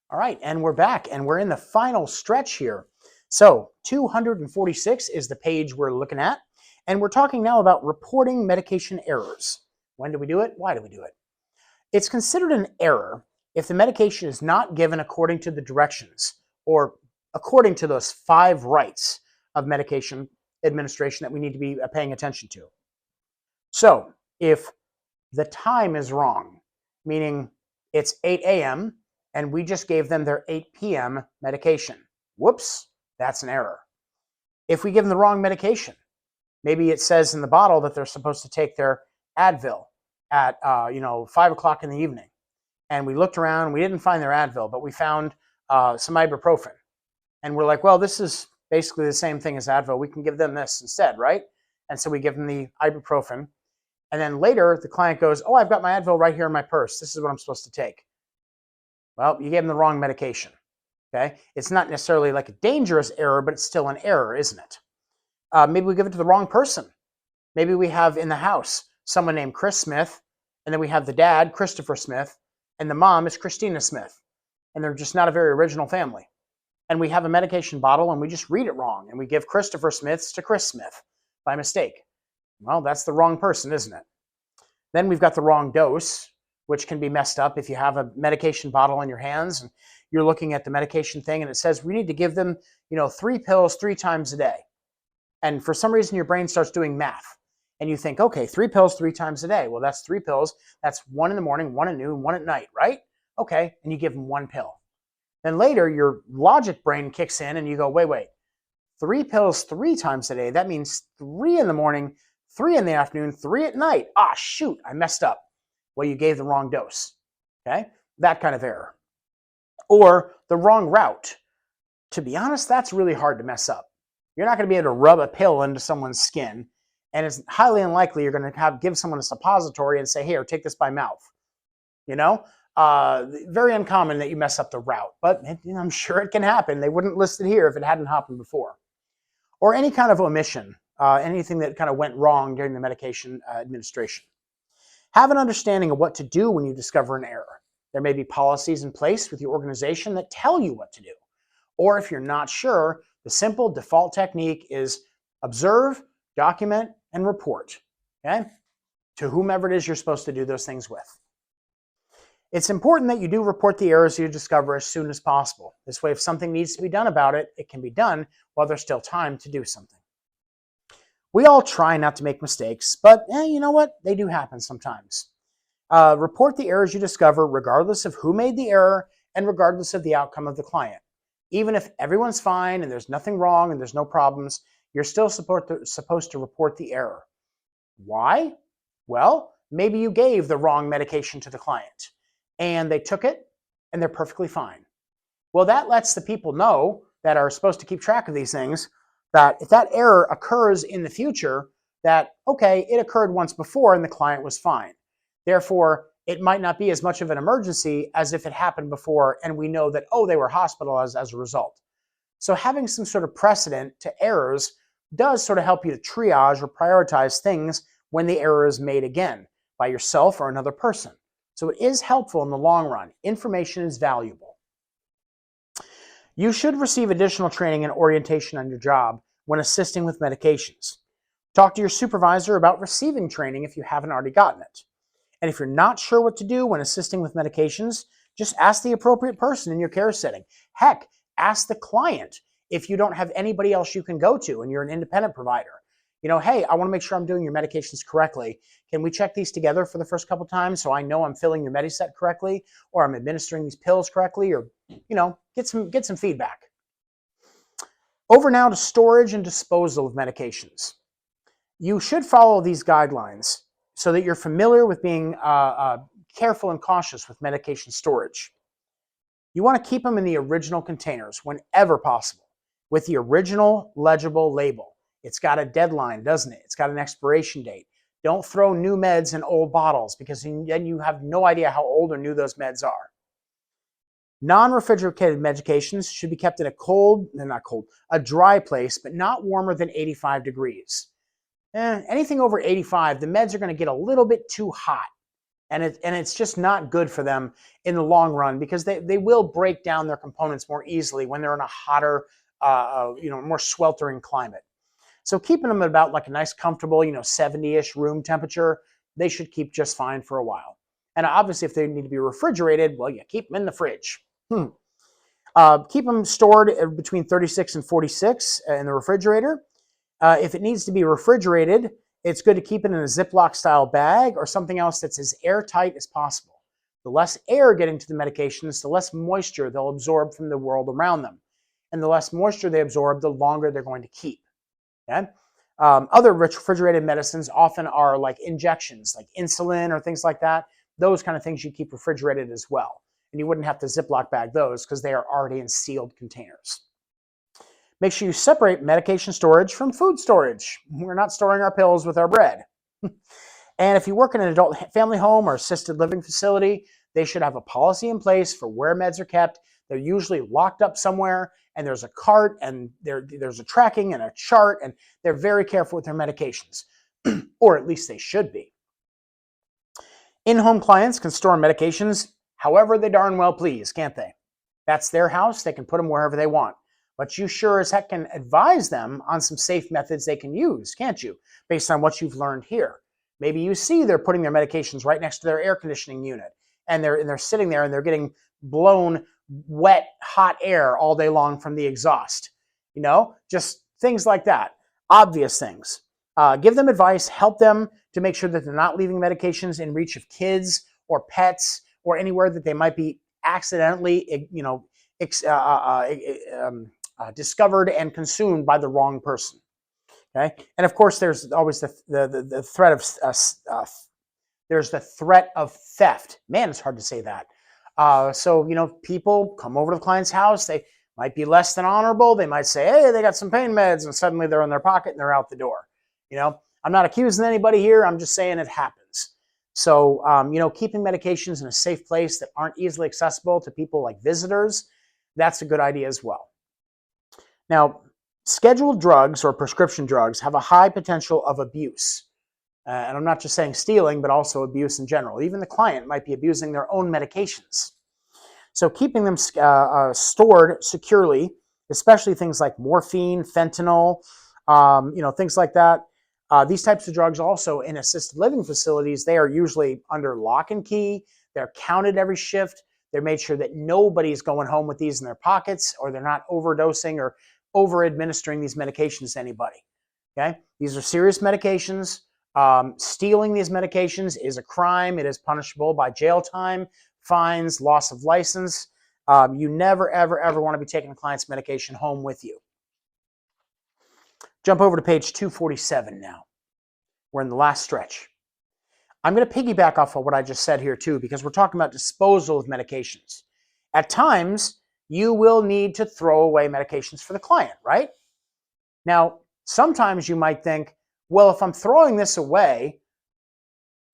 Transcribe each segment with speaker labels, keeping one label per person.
Speaker 1: All right, and we're back, and we're in the final stretch here. So 246 is the page we're looking at, and we're talking now about reporting medication errors. When do we do it? Why do we do it? It's considered an error if the medication is not given according to the directions or according to those 5 rights of medication administration that we need to be paying attention to. So if the time is wrong, meaning it's 8 a.m. and we just gave them their 8 p.m. medication. Whoops, that's an error. If we give them the wrong medication, maybe it says in the bottle that they're supposed to take their Advil at 5 o'clock in the evening, and we looked around, we didn't find their Advil, but we found some ibuprofen, and we're like, well, this is basically the same thing as Advil. We can give them this instead, right? And so we give them the ibuprofen. And then later, the client goes, oh, I've got my Advil right here in my purse. This is what I'm supposed to take. Well, you gave them the wrong medication, okay? It's not necessarily like a dangerous error, but it's still an error, isn't it? Maybe we give it to the wrong person. Maybe we have in the house someone named Chris Smith, and then we have the dad, Christopher Smith, and the mom is Christina Smith, and they're just not a very original family. And we have a medication bottle, and we just read it wrong, and we give Christopher Smith's to Chris Smith by mistake. Well, that's the wrong person, isn't it? Then we've got the wrong dose, which can be messed up if you have a medication bottle in your hands and you're looking at the medication thing and it says we need to give them, 3 pills 3 times a day. And for some reason your brain starts doing math and you think, okay, 3 pills 3 times a day. Well, that's 3 pills. That's 1 in the morning, 1 at noon, 1 at night, right? Okay, and you give them 1 pill. Then later your logic brain kicks in and you go, wait, 3 pills 3 times a day. That means 3 in the morning, 3 in the afternoon, 3 at night. Ah, shoot, I messed up. Well, you gave the wrong dose, okay? That kind of error. Or the wrong route. To be honest, that's really hard to mess up. You're not going to be able to rub a pill into someone's skin, and it's highly unlikely you're going to give someone a suppository and say, here, take this by mouth. Very uncommon that you mess up the route, but I'm sure it can happen. They wouldn't list it here if it hadn't happened before. Or any kind of omission, anything that kind of went wrong during the medication administration. Have an understanding of what to do when you discover an error. There may be policies in place with your organization that tell you what to do. Or if you're not sure, the simple default technique is observe, document, and report, okay? To whomever it is you're supposed to do those things with. It's important that you do report the errors you discover as soon as possible. This way, if something needs to be done about it, it can be done while there's still time to do something. We all try not to make mistakes, but you know what? They do happen sometimes. Report the errors you discover regardless of who made the error and regardless of the outcome of the client. Even if everyone's fine and there's nothing wrong and there's no problems, you're still supposed to report the error. Why? Well, maybe you gave the wrong medication to the client and they took it and they're perfectly fine. Well, that lets the people know that are supposed to keep track of these things that if that error occurs in the future, that, okay, it occurred once before and the client was fine. Therefore, it might not be as much of an emergency as if it happened before and we know that, oh, they were hospitalized as a result. So having some sort of precedent to errors does sort of help you to triage or prioritize things when the error is made again by yourself or another person. So it is helpful in the long run. Information is valuable. You should receive additional training and orientation on your job when assisting with medications. Talk to your supervisor about receiving training if you haven't already gotten it. And if you're not sure what to do when assisting with medications, just ask the appropriate person in your care setting. Heck, ask the client if you don't have anybody else you can go to and you're an independent provider. Hey, I want to make sure I'm doing your medications correctly. Can we check these together for the first couple times so I know I'm filling your Mediset correctly or I'm administering these pills correctly, or get some feedback. Over now to storage and disposal of medications. You should follow these guidelines so that you're familiar with being careful and cautious with medication storage. You want to keep them in the original containers whenever possible with the original legible label. It's got a deadline, doesn't it? It's got an expiration date. Don't throw new meds in old bottles because then you have no idea how old or new those meds are. Non-refrigerated medications should be kept in a dry place, but not warmer than 85 degrees. Anything over 85, the meds are going to get a little bit too hot. And it's just not good for them in the long run, because they will break down their components more easily when they're in a hotter, more sweltering climate. So keeping them at about like a nice comfortable, 70-ish room temperature, they should keep just fine for a while. And obviously if they need to be refrigerated, well, you keep them in the fridge. Keep them stored between 36 and 46 in the refrigerator. If it needs to be refrigerated, it's good to keep it in a Ziploc style bag or something else that's as airtight as possible. The less air getting to the medications, the less moisture they'll absorb from the world around them. And the less moisture they absorb, the longer they're going to keep. Okay? Other refrigerated medicines often are like injections, like insulin or things like that. Those kind of things you keep refrigerated as well. And you wouldn't have to Ziploc bag those because they are already in sealed containers. Make sure you separate medication storage from food storage. We're not storing our pills with our bread. And if you work in an adult family home or assisted living facility, they should have a policy in place for where meds are kept. They're usually locked up somewhere, and there's a cart, and there's a tracking and a chart, and they're very careful with their medications, or at least they should be. In-home clients can store medications however they darn well please, can't they? That's their house. They can put them wherever they want. But you sure as heck can advise them on some safe methods they can use, can't you? Based on what you've learned here. Maybe you see they're putting their medications right next to their air conditioning unit, and they're sitting there and they're getting blown wet, hot air all day long from the exhaust. Just things like that. Obvious things. Give them advice, help them to make sure that they're not leaving medications in reach of kids or pets or anywhere that they might be accidentally, discovered and consumed by the wrong person. Okay, and of course, there's always the threat of there's the threat of theft. Man, it's hard to say that. So people come over to the client's house. They might be less than honorable. They might say, "Hey, they got some pain meds," and suddenly they're in their pocket and they're out the door. I'm not accusing anybody here. I'm just saying it happens. So keeping medications in a safe place that aren't easily accessible to people like visitors, that's a good idea as well. Now, scheduled drugs or prescription drugs have a high potential of abuse. And I'm not just saying stealing, but also abuse in general. Even the client might be abusing their own medications. So keeping them stored securely, especially things like morphine, fentanyl, things like that. These types of drugs also in assisted living facilities, they are usually under lock and key. They're counted every shift. They're made sure that nobody's going home with these in their pockets, or they're not overdosing or over-administering these medications to anybody. Okay? These are serious medications. Stealing these medications is a crime. It is punishable by jail time, fines, loss of license. You never, ever, ever want to be taking a client's medication home with you. Jump over to page 247 now. We're in the last stretch. I'm going to piggyback off of what I just said here too, because we're talking about disposal of medications. At times, you will need to throw away medications for the client, right? Now, sometimes you might think, well, if I'm throwing this away,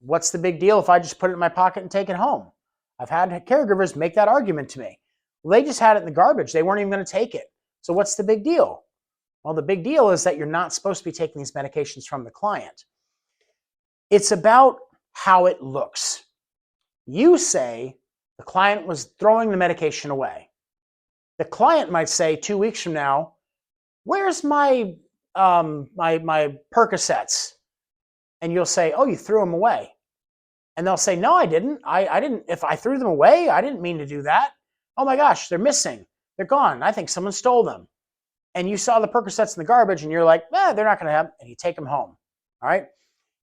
Speaker 1: what's the big deal if I just put it in my pocket and take it home? I've had caregivers make that argument to me. Well, they just had it in the garbage. They weren't even going to take it. So what's the big deal? Well, the big deal is that you're not supposed to be taking these medications from the client. It's about how it looks. You say the client was throwing the medication away. The client might say 2 weeks from now, "Where's my my Percocets?" And you'll say, "Oh, you threw them away." And they'll say, "No, I didn't. I didn't. If I threw them away, I didn't mean to do that. Oh my gosh, they're missing. They're gone. I think someone stole them." And you saw the Percocets in the garbage and you're like, they're not going to have, and you take them home. All right.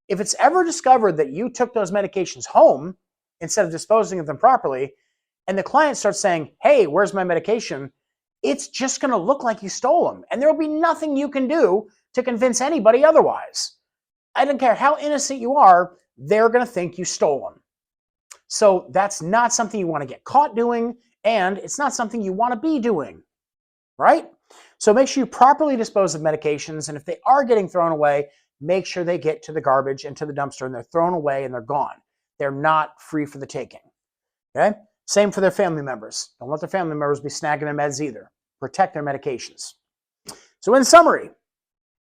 Speaker 1: If it's ever discovered that you took those medications home instead of disposing of them properly, and the client starts saying, "Hey, where's my medication?" it's just going to look like you stole them. And there will be nothing you can do to convince anybody otherwise. I don't care how innocent you are, they're going to think you stole them. So that's not something you want to get caught doing, and it's not something you want to be doing, right? So make sure you properly dispose of medications, and if they are getting thrown away, make sure they get to the garbage and to the dumpster and they're thrown away and they're gone. They're not free for the taking, okay? Same for their family members. Don't let their family members be snagging their meds either. Protect their medications. So in summary,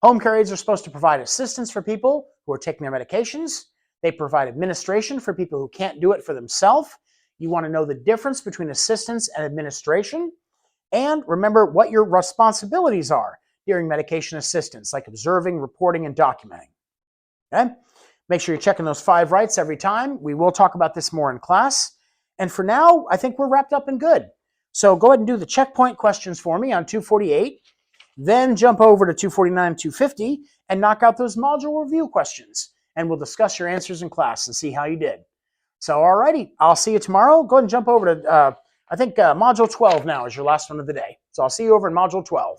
Speaker 1: home care aides are supposed to provide assistance for people who are taking their medications. They provide administration for people who can't do it for themselves. You want to know the difference between assistance and administration. And remember what your responsibilities are during medication assistance, like observing, reporting, and documenting. Okay? Make sure you're checking those 5 rights every time. We will talk about this more in class. And for now, I think we're wrapped up and good. So go ahead and do the checkpoint questions for me on 248. Then jump over to 249, 250, and knock out those module review questions. And we'll discuss your answers in class and see how you did. So, alrighty, I'll see you tomorrow. Go ahead and jump over to, I think module 12 now is your last one of the day. So I'll see you over in module 12.